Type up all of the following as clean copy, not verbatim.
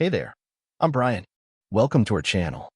Hey there, I'm Brian. Welcome to our channel.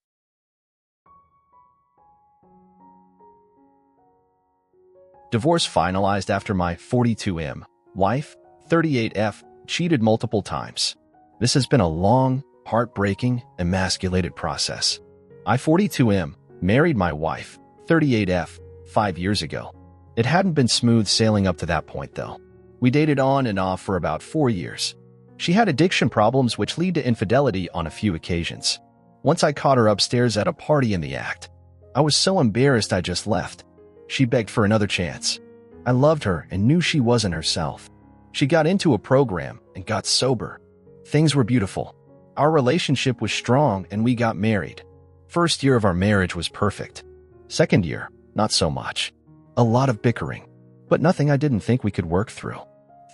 Divorce finalized after my 42M wife, 38F, cheated multiple times. This has been a long, heartbreaking, emasculated process. I, 42M, married my wife, 38F, 5 years ago. It hadn't been smooth sailing up to that point, though. We dated on and off for about 4 years. She had addiction problems which lead to infidelity on a few occasions. Once I caught her upstairs at a party in the act. I was so embarrassed I just left. She begged for another chance. I loved her and knew she wasn't herself. She got into a program and got sober. Things were beautiful. Our relationship was strong and we got married. First year of our marriage was perfect. Second year, not so much. A lot of bickering, but nothing I didn't think we could work through.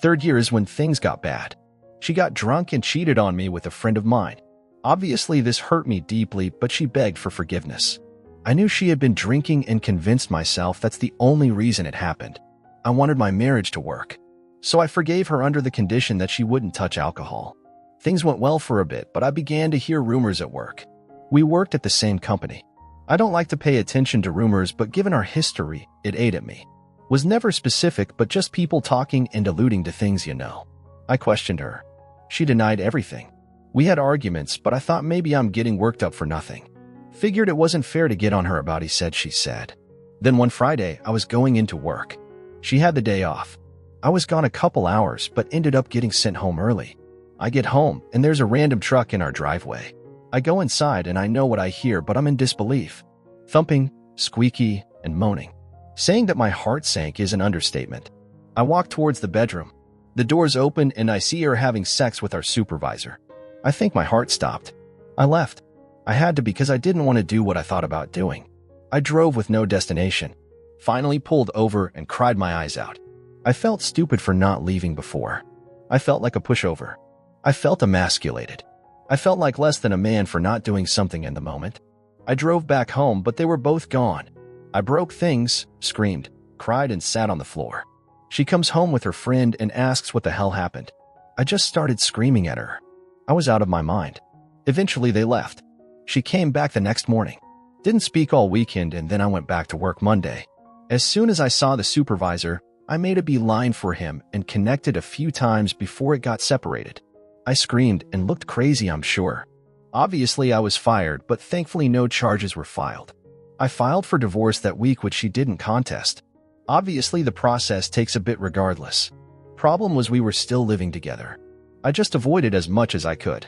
Third year is when things got bad. She got drunk and cheated on me with a friend of mine. Obviously, this hurt me deeply, but she begged for forgiveness. I knew she had been drinking and convinced myself that's the only reason it happened. I wanted my marriage to work. So I forgave her under the condition that she wouldn't touch alcohol. Things went well for a bit, but I began to hear rumors at work. We worked at the same company. I don't like to pay attention to rumors, but given our history, it ate at me. Was never specific, but just people talking and alluding to things you know. I questioned her. She denied everything. We had arguments, but I thought maybe I'm getting worked up for nothing. Figured it wasn't fair to get on her about she said. Then one Friday, I was going into work. She had the day off. I was gone a couple hours, but ended up getting sent home early. I get home, and there's a random truck in our driveway. I go inside, and I know what I hear, but I'm in disbelief. Thumping, squeaky, and moaning. Saying that my heart sank is an understatement. I walk towards the bedroom. The door's open, and I see her having sex with our supervisor. I think my heart stopped. I left. I had to because I didn't want to do what I thought about doing. I drove with no destination. Finally pulled over and cried my eyes out. I felt stupid for not leaving before. I felt like a pushover. I felt emasculated. I felt like less than a man for not doing something in the moment. I drove back home, but they were both gone. I broke things, screamed, cried, and sat on the floor. She comes home with her friend and asks what the hell happened. I just started screaming at her. I was out of my mind. Eventually they left. She came back the next morning. Didn't speak all weekend, and then I went back to work Monday. As soon as I saw the supervisor, I made a beeline for him and connected a few times before it got separated. I screamed and looked crazy, I'm sure. Obviously I was fired, but thankfully no charges were filed. I filed for divorce that week, which she didn't contest. Obviously the process takes a bit regardless. Problem was we were still living together. I just avoided as much as I could.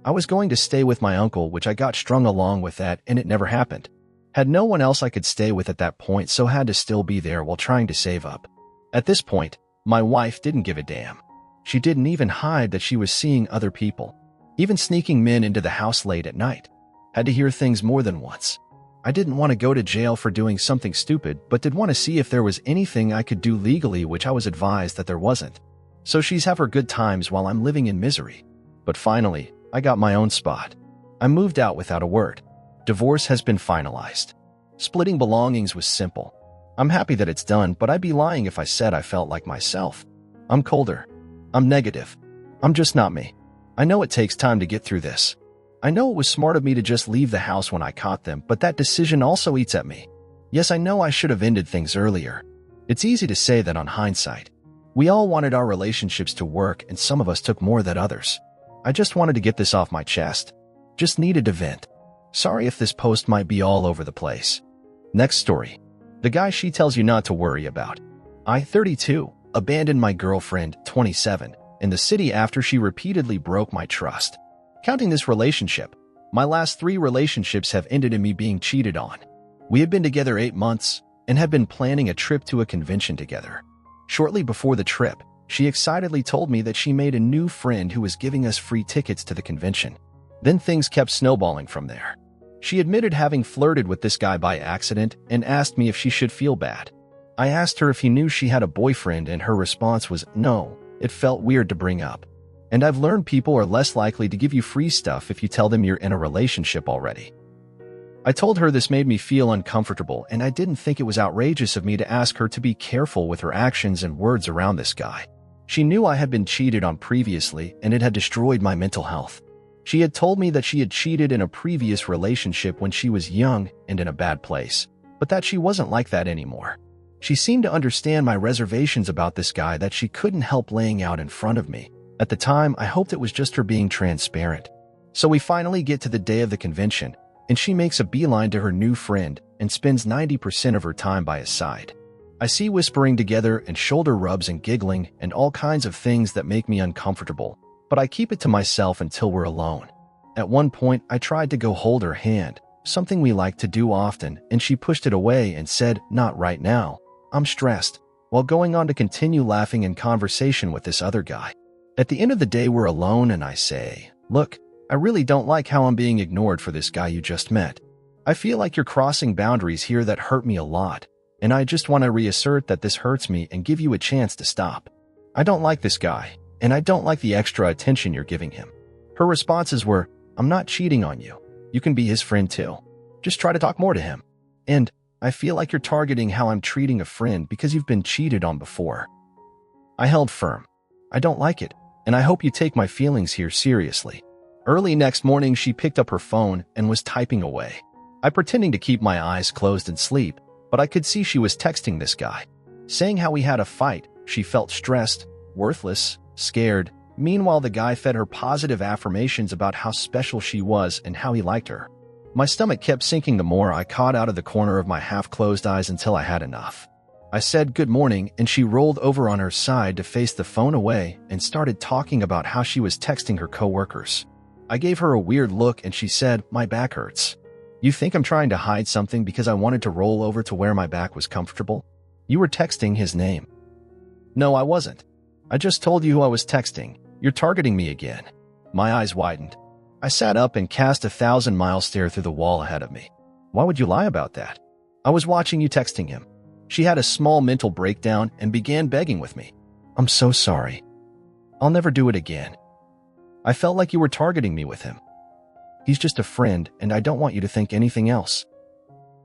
I was going to stay with my uncle, which I got strung along with that, and it never happened. Had no one else I could stay with at that point, so had to still be there while trying to save up. At this point, my wife didn't give a damn. She didn't even hide that she was seeing other people, even sneaking men into the house late at night. Had to hear things more than once. I didn't want to go to jail for doing something stupid, but did want to see if there was anything I could do legally, which I was advised that there wasn't. So she's have her good times while I'm living in misery. But finally, I got my own spot. I moved out without a word. Divorce has been finalized. Splitting belongings was simple. I'm happy that it's done, but I'd be lying if I said I felt like myself. I'm colder. I'm negative. I'm just not me. I know it takes time to get through this. I know it was smart of me to just leave the house when I caught them, but that decision also eats at me. Yes, I know I should have ended things earlier. It's easy to say that on hindsight. We all wanted our relationships to work, and some of us took more than others. I just wanted to get this off my chest. Just needed to vent. Sorry if this post might be all over the place. Next story. The guy she tells you not to worry about. I, 32, abandoned my girlfriend, 27, in the city after she repeatedly broke my trust. Counting this relationship, my last 3 relationships have ended in me being cheated on. We had been together 8 months and had been planning a trip to a convention together. Shortly before the trip, she excitedly told me that she made a new friend who was giving us free tickets to the convention. Then things kept snowballing from there. She admitted having flirted with this guy by accident and asked me if she should feel bad. I asked her if he knew she had a boyfriend, and her response was no. It felt weird to bring up. And I've learned people are less likely to give you free stuff if you tell them you're in a relationship already. I told her this made me feel uncomfortable, and I didn't think it was outrageous of me to ask her to be careful with her actions and words around this guy. She knew I had been cheated on previously, and it had destroyed my mental health. She had told me that she had cheated in a previous relationship when she was young and in a bad place, but that she wasn't like that anymore. She seemed to understand my reservations about this guy that she couldn't help laying out in front of me. At the time, I hoped it was just her being transparent. So we finally get to the day of the convention, and she makes a beeline to her new friend and spends 90% of her time by his side. I see whispering together and shoulder rubs and giggling and all kinds of things that make me uncomfortable, but I keep it to myself until we're alone. At one point, I tried to go hold her hand, something we like to do often, and she pushed it away and said, "Not right now. I'm stressed," while going on to continue laughing in conversation with this other guy. At the end of the day, we're alone and I say, "Look, I really don't like how I'm being ignored for this guy you just met. I feel like you're crossing boundaries here that hurt me a lot, and I just want to reassert that this hurts me and give you a chance to stop. I don't like this guy, and I don't like the extra attention you're giving him." Her responses were, "I'm not cheating on you. You can be his friend too. Just try to talk more to him. And I feel like you're targeting how I'm treating a friend because you've been cheated on before." I held firm. "I don't like it, and I hope you take my feelings here seriously." Early next morning, she picked up her phone and was typing away. I pretending to keep my eyes closed and sleep, but I could see she was texting this guy, saying how we had a fight. She felt stressed, worthless, scared. Meanwhile, the guy fed her positive affirmations about how special she was and how he liked her. My stomach kept sinking the more I caught out of the corner of my half-closed eyes until I had enough. I said good morning, and she rolled over on her side to face the phone away and started talking about how she was texting her coworkers. I gave her a weird look and she said, "My back hurts. You think I'm trying to hide something because I wanted to roll over to where my back was comfortable? You were texting his name." "No, I wasn't. I just told you who I was texting. You're targeting me again." My eyes widened. I sat up and cast a 1,000-mile stare through the wall ahead of me. "Why would you lie about that? I was watching you texting him." She had a small mental breakdown and began begging with me. "I'm so sorry. I'll never do it again. I felt like you were targeting me with him. He's just a friend, and I don't want you to think anything else."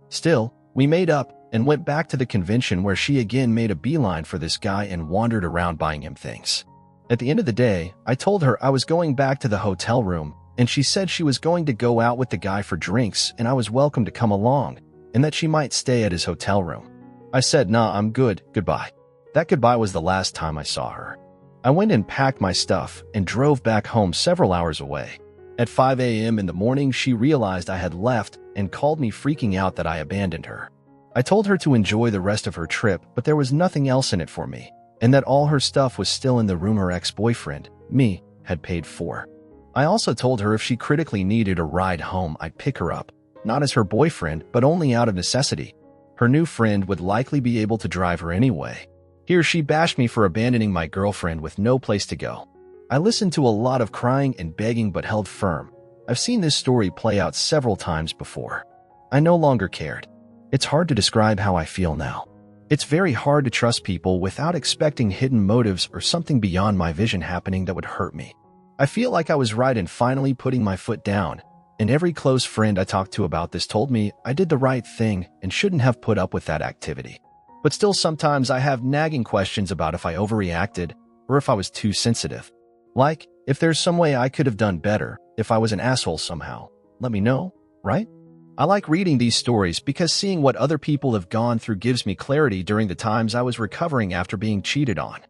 Still, we made up and went back to the convention where she again made a beeline for this guy and wandered around buying him things. At the end of the day, I told her I was going back to the hotel room, and she said she was going to go out with the guy for drinks and I was welcome to come along, and that she might stay at his hotel room. I said, "Nah, I'm good, goodbye." That goodbye was the last time I saw her. I went and packed my stuff and drove back home several hours away. At 5 a.m. in the morning, she realized I had left and called me freaking out that I abandoned her. I told her to enjoy the rest of her trip, but there was nothing else in it for me, and that all her stuff was still in the room her ex-boyfriend, me, had paid for. I also told her if she critically needed a ride home, I'd pick her up, not as her boyfriend, but only out of necessity. Her new friend would likely be able to drive her anyway. Here she bashed me for abandoning my girlfriend with no place to go. I listened to a lot of crying and begging but held firm. I've seen this story play out several times before. I no longer cared. It's hard to describe how I feel now. It's very hard to trust people without expecting hidden motives or something beyond my vision happening that would hurt me. I feel like I was right in finally putting my foot down, and every close friend I talked to about this told me I did the right thing and shouldn't have put up with that activity. But still, sometimes I have nagging questions about if I overreacted or if I was too sensitive. Like, if there's some way I could have done better, if I was an asshole somehow, let me know, right? I like reading these stories because seeing what other people have gone through gives me clarity during the times I was recovering after being cheated on.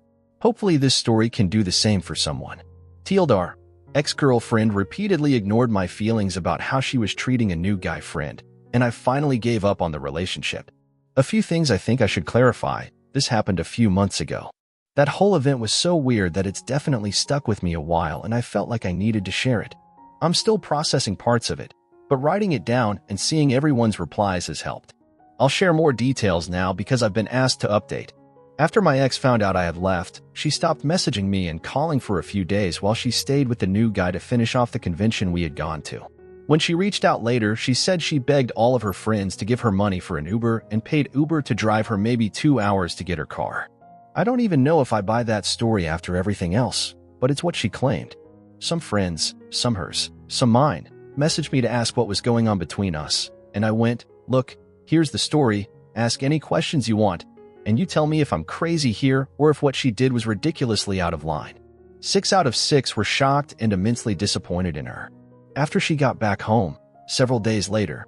Hopefully this story can do the same for someone. Tildar, ex-girlfriend, repeatedly ignored my feelings about how she was treating a new guy friend, and I finally gave up on the relationship. A few things I think I should clarify. This happened a few months ago. That whole event was so weird that it's definitely stuck with me a while, and I felt like I needed to share it. I'm still processing parts of it, but writing it down and seeing everyone's replies has helped. I'll share more details now because I've been asked to update. After my ex found out I had left, she stopped messaging me and calling for a few days while she stayed with the new guy to finish off the convention we had gone to. When she reached out later, she said she begged all of her friends to give her money for an Uber and paid Uber to drive her maybe 2 hours to get her car. I don't even know if I buy that story after everything else, but it's what she claimed. Some friends, some hers, some mine, messaged me to ask what was going on between us, and I went, "Look, here's the story, ask any questions you want, and you tell me if I'm crazy here or if what she did was ridiculously out of line." 6 out of 6 were shocked and immensely disappointed in her. After she got back home, several days later,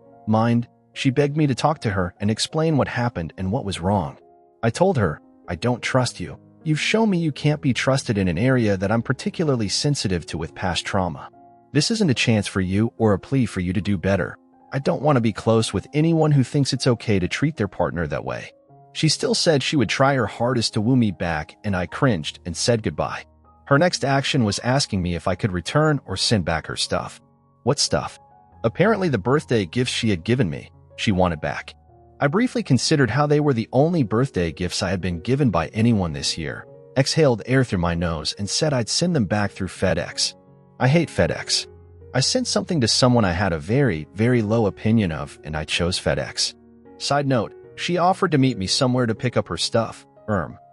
she begged me to talk to her and explain what happened and what was wrong. I told her, "I don't trust you. You've shown me you can't be trusted in an area that I'm particularly sensitive to with past trauma. This isn't a chance for you or a plea for you to do better. I don't want to be close with anyone who thinks it's okay to treat their partner that way." She still said she would try her hardest to woo me back, and I cringed and said goodbye. Her next action was asking me if I could return or send back her stuff. What stuff? Apparently the birthday gifts she had given me, she wanted back. I briefly considered how they were the only birthday gifts I had been given by anyone this year, exhaled air through my nose, and said I'd send them back through FedEx. I hate FedEx. I sent something to someone I had a very, very low opinion of, and I chose FedEx. Side note, she offered to meet me somewhere to pick up her stuff,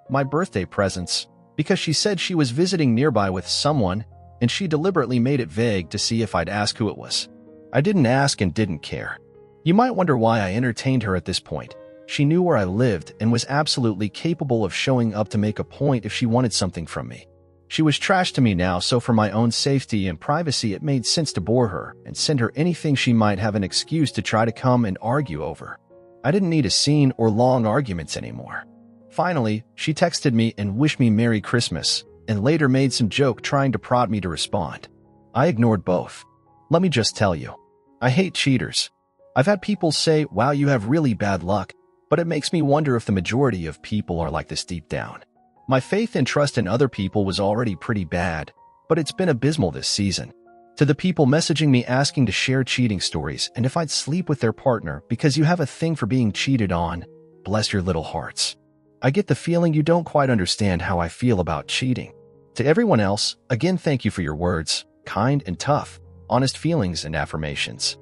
my birthday presents, because she said she was visiting nearby with someone, and she deliberately made it vague to see if I'd ask who it was. I didn't ask and didn't care. You might wonder why I entertained her at this point. She knew where I lived and was absolutely capable of showing up to make a point if she wanted something from me. She was trash to me now, so for my own safety and privacy it made sense to bore her and send her anything she might have an excuse to try to come and argue over. I didn't need a scene or long arguments anymore. Finally, she texted me and wished me Merry Christmas, and later made some joke trying to prod me to respond. I ignored both. Let me just tell you, I hate cheaters. I've had people say, "Wow, you have really bad luck," but it makes me wonder if the majority of people are like this deep down. My faith and trust in other people was already pretty bad, but it's been abysmal this season. To the people messaging me asking to share cheating stories and if I'd sleep with their partner because you have a thing for being cheated on, bless your little hearts. I get the feeling you don't quite understand how I feel about cheating. To everyone else, again, thank you for your words, kind and tough, honest feelings and affirmations.